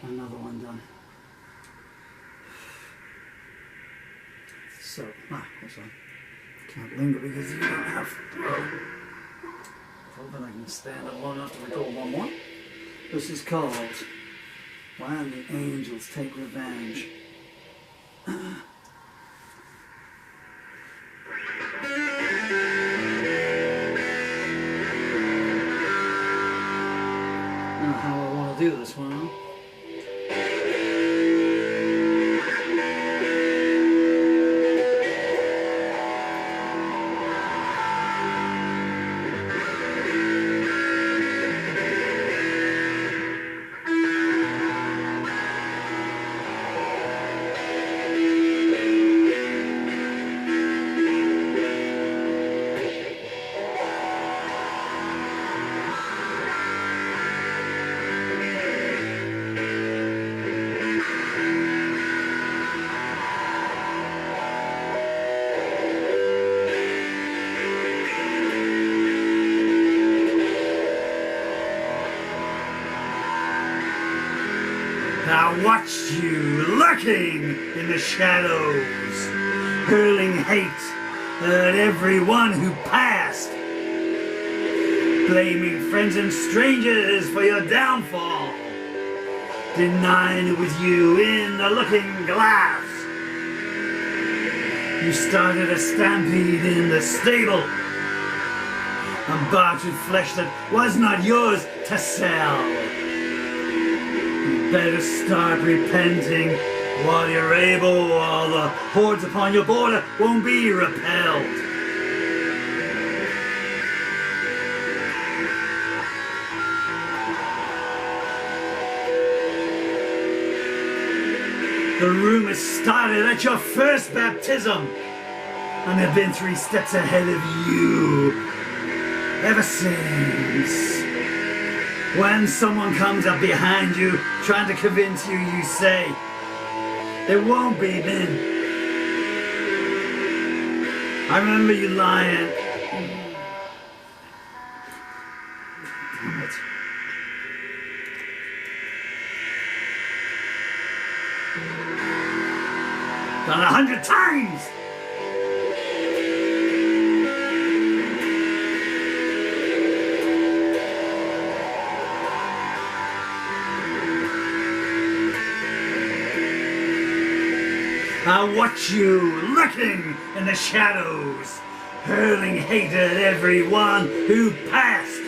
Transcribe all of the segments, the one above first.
Another one done. So, hold on. Can't linger because you don't have. Hoping I can stand up long enough to record one more. This is called While the Angels Take Revenge. How I want to do this one. I watched you lurking in the shadows, hurling hate at everyone who passed, blaming friends and strangers for your downfall, denying it was you in the looking glass. You started a stampede in the stable, and bartered flesh that was not yours to sell. Better start repenting while you're able, or the hordes upon your border won't be repelled. The rumours started at your first baptism, and they've been 3 steps ahead of you ever since. When someone comes up behind you trying to convince you, you say, "It won't be then." I remember you lying. Damn it. Done 100 times! I watch you lurking in the shadows, hurling hate at everyone who passed,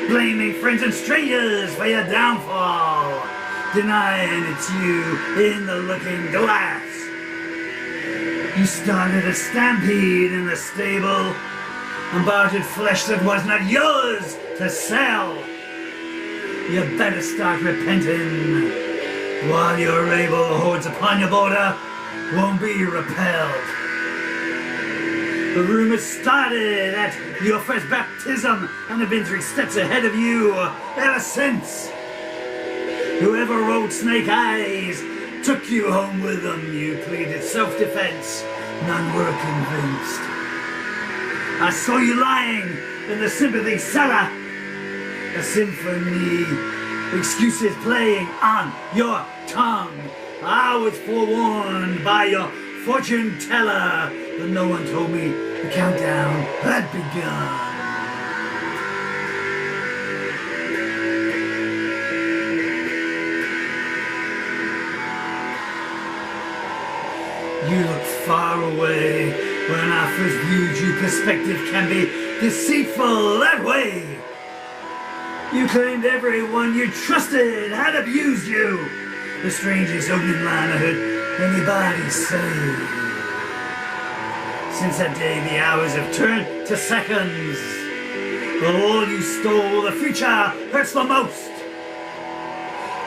blaming friends and strangers for your downfall, denying it's you in the looking glass. You started a stampede in the stable, and bartered flesh that was not yours to sell. You better start repenting. While you're able, the hordes upon your border won't be repelled. The rumours started at your first baptism and have been 3 steps ahead of you ever since. Whoever rolled snake eyes took you home with them. You pleaded self-defense, none were convinced. I saw you lying in the sympathy cellar, a symphony, excuses playing on your tongue. I was forewarned by your fortune teller, but no one told me the countdown had begun. You look far away. When I first viewed you, perspective can be deceitful that way. You claimed everyone you trusted had abused you. The strangest opening line I heard anybody say. Since that day, the hours have turned to seconds. All you stole, the future hurts the most.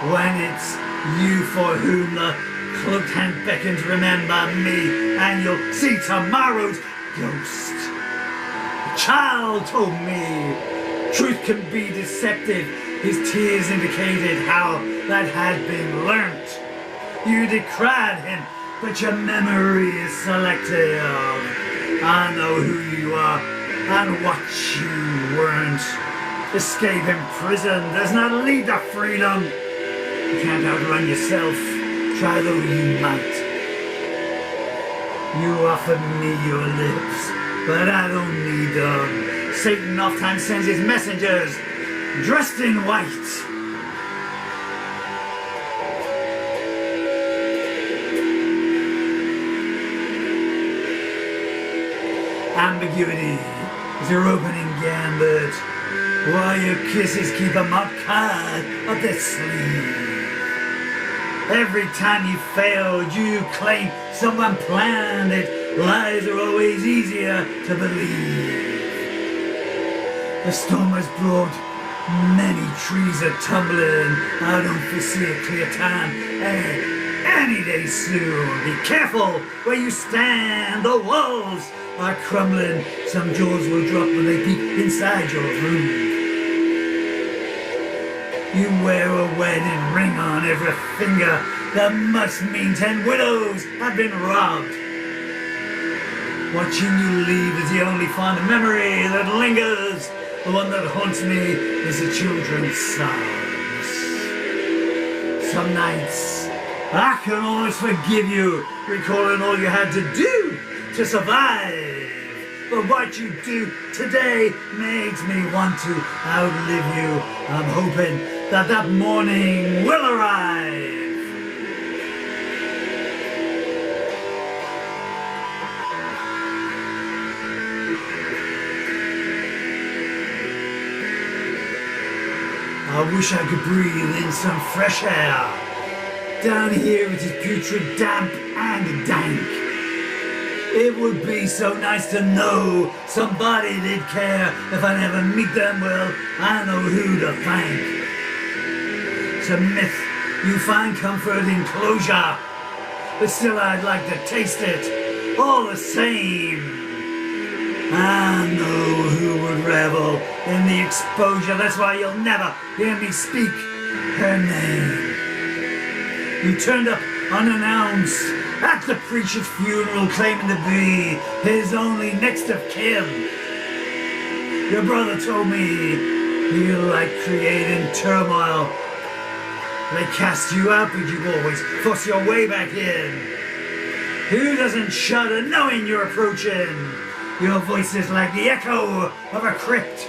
When it's you for whom the cloaked hand beckons, remember me, and you'll see tomorrow's ghost. A child told me truth can be deceptive. His tears indicated how that had been learnt. You decried him, but your memory is selective. I know who you are and what you weren't. Escape in prison does not lead to freedom. You can't outrun yourself, try though you might. You offered me your lips, but I don't need them. Satan oftentimes sends his messengers, dressed in white. Ambiguity is your opening gambit, while your kisses keep a mock card up their sleeve. Every time you failed, you claim someone planned it. Lies are always easier to believe. The storm has brought many trees are tumbling. I don't foresee a clear time any day soon. Be careful where you stand. The walls are crumbling. Some jaws will drop when they peek inside your room. You wear a wedding ring on every finger. That must mean 10 widows have been robbed. Watching you leave is the only fond memory that lingers. The one that haunts me is the children's songs. Some nights I can almost forgive you, recalling all you had to do to survive. But what you do today makes me want to outlive you. I'm hoping that that morning will arrive. I wish I could breathe in some fresh air. Down here it is putrid, damp and dank. It would be so nice to know somebody did care. If I never meet them, well, I know who to thank. It's a myth, you find comfort in closure, but still I'd like to taste it, all the same. I know who would revel in the exposure, that's why you'll never hear me speak her name. You turned up unannounced at the preacher's funeral, claiming to be his only next of kin. Your brother told me you like creating turmoil. They cast you out, but you always force your way back in. Who doesn't shudder knowing you're approaching? Your voice is like the echo of a crypt.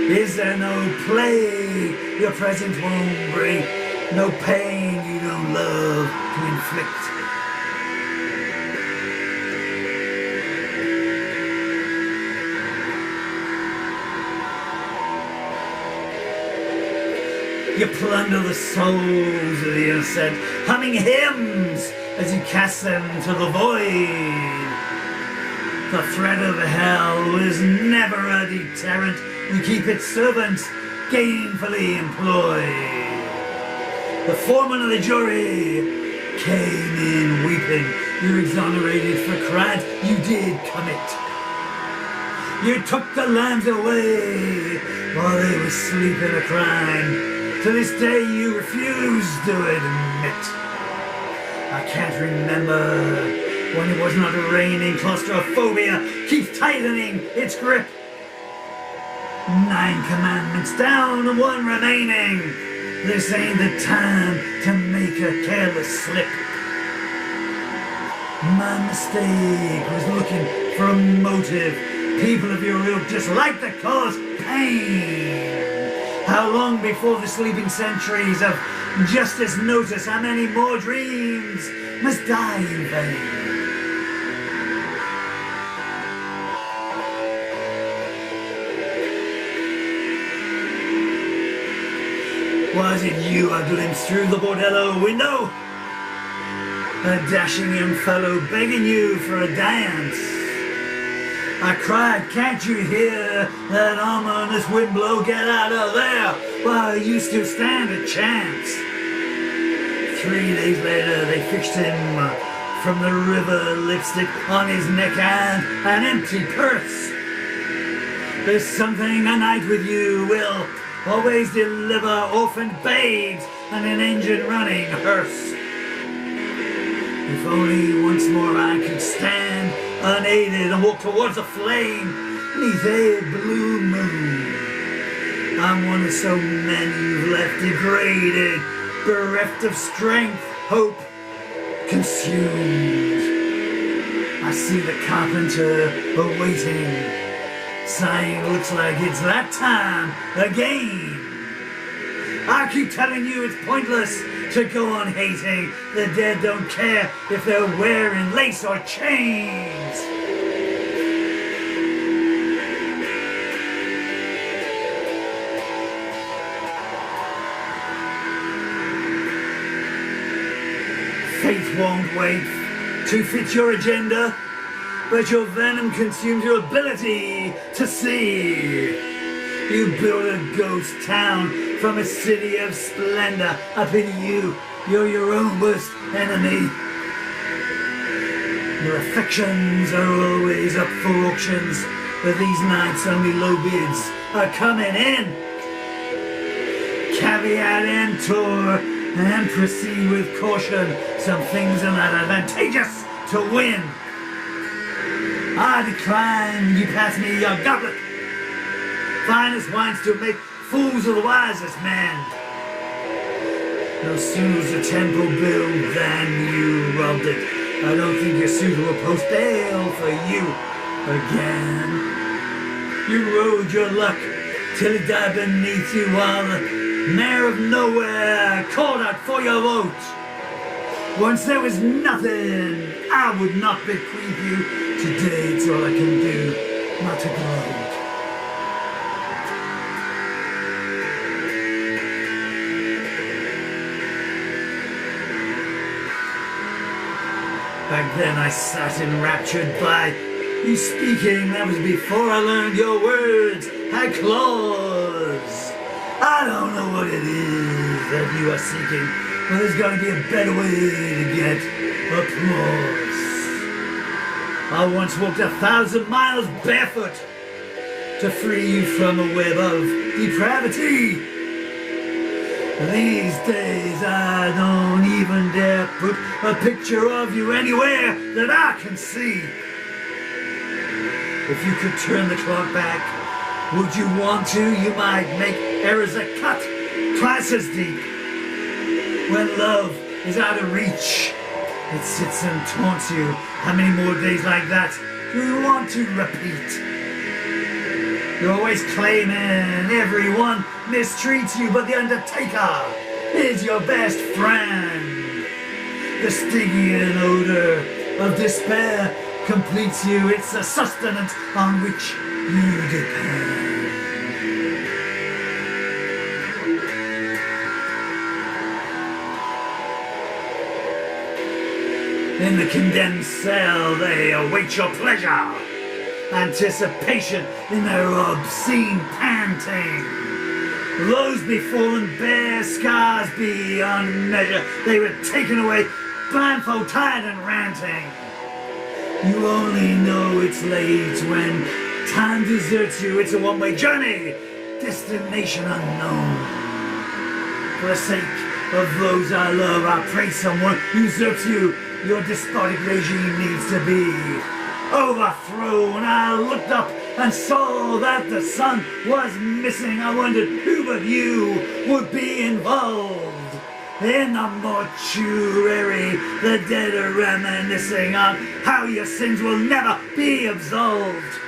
Is there no play your presence won't bring? No pain you don't love to inflict? You plunder the souls of the innocent, humming hymns as you cast them to the void. The threat of hell was never a deterrent. You keep its servants gainfully employed. The foreman of the jury came in weeping. You're exonerated for crimes you did commit. You took the lambs away while they were sleeping a crime. To this day you refuse to admit. I can't remember when it was not raining. Claustrophobia keeps tightening its grip. 9 commandments down and 1 remaining. This ain't the time to make a careless slip. My mistake was looking for a motive. People of your ilk just like to cause pain. How long before the sleeping centuries of justice notice how many more dreams must die in vain? Was it you I glimpsed through the bordello window? A dashing young fellow begging you for a dance. I cried, can't you hear that ominous wind blow? Get out of there while you still stand a chance. 3 days later they fixed him from the river, lipstick on his neck and an empty purse. There's something a night with you will always deliver orphaned babes and an engine running hearse. If only once more I could stand unaided and walk towards the flame beneath a blue moon. I'm one of so many you've left degraded, bereft of strength, hope, consumed. I see the carpenter awaiting, sighing, looks like it's that time again. I keep telling you it's pointless to go on hating. The dead don't care if they're wearing lace or chains. Faith won't wait to fit your agenda, but your venom consumes your ability to see. You build a ghost town from a city of splendor. I pity you. You're your own worst enemy. Your affections are always up for auctions, but these nights only low bids are coming in. Caveat emptor and proceed with caution. Some things are not advantageous to win. I decline, you pass me your goblet. Finest wines to make fools of the wisest man. No sooner was the temple built than you robbed it. I don't think your suitor will post bail for you again. You rode your luck till it died beneath you while the mayor of nowhere called out for your vote. Once there was nothing, I would not bequeath you. Today it's all I can do, not to gloat. Back then I sat enraptured by you speaking. That was before I learned your words had claws. I don't know what it is that you are seeking, but there's got to be a better way to get applause. I once walked 1,000 miles barefoot to free you from a web of depravity. These days I don't even dare put a picture of you anywhere that I can see. If you could turn the clock back, would you want to? You might make errors that cut twice as deep. When love is out of reach, it sits and taunts you. How many more days like that do you want to repeat? You're always claiming everyone mistreats you, but the Undertaker is your best friend. The Stygian odor of despair completes you. It's a sustenance on which you depend. In the condemned cell, they await your pleasure. Anticipation in their obscene panting. Those befallen bear scars beyond measure. They were taken away, blindfold, tired and ranting. You only know it's late when time deserts you. It's a one-way journey, destination unknown. For the sake of those I love, I pray someone usurps you. Your despotic regime needs to be overthrown. I looked up and saw that the sun was missing. I wondered who but you would be involved. In the mortuary, the dead are reminiscing on how your sins will never be absolved.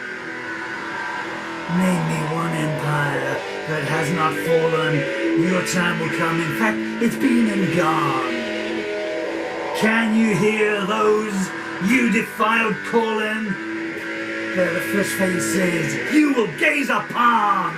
Name me one empire that has not fallen. Your time will come. In fact, it's been and gone. Can you hear those you defiled calling? They're the first faces you will gaze upon.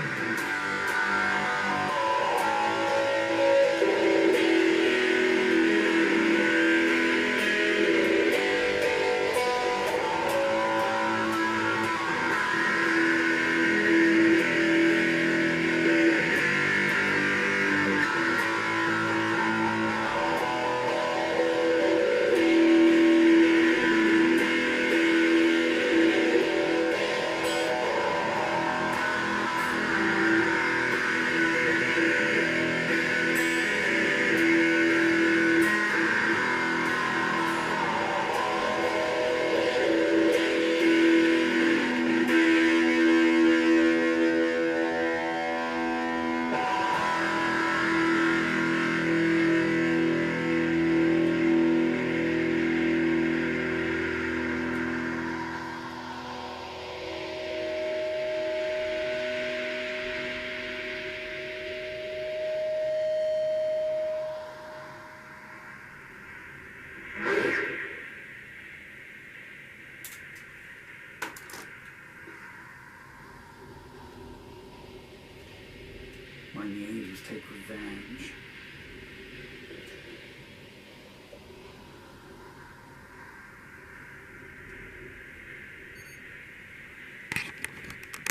find the angels take revenge.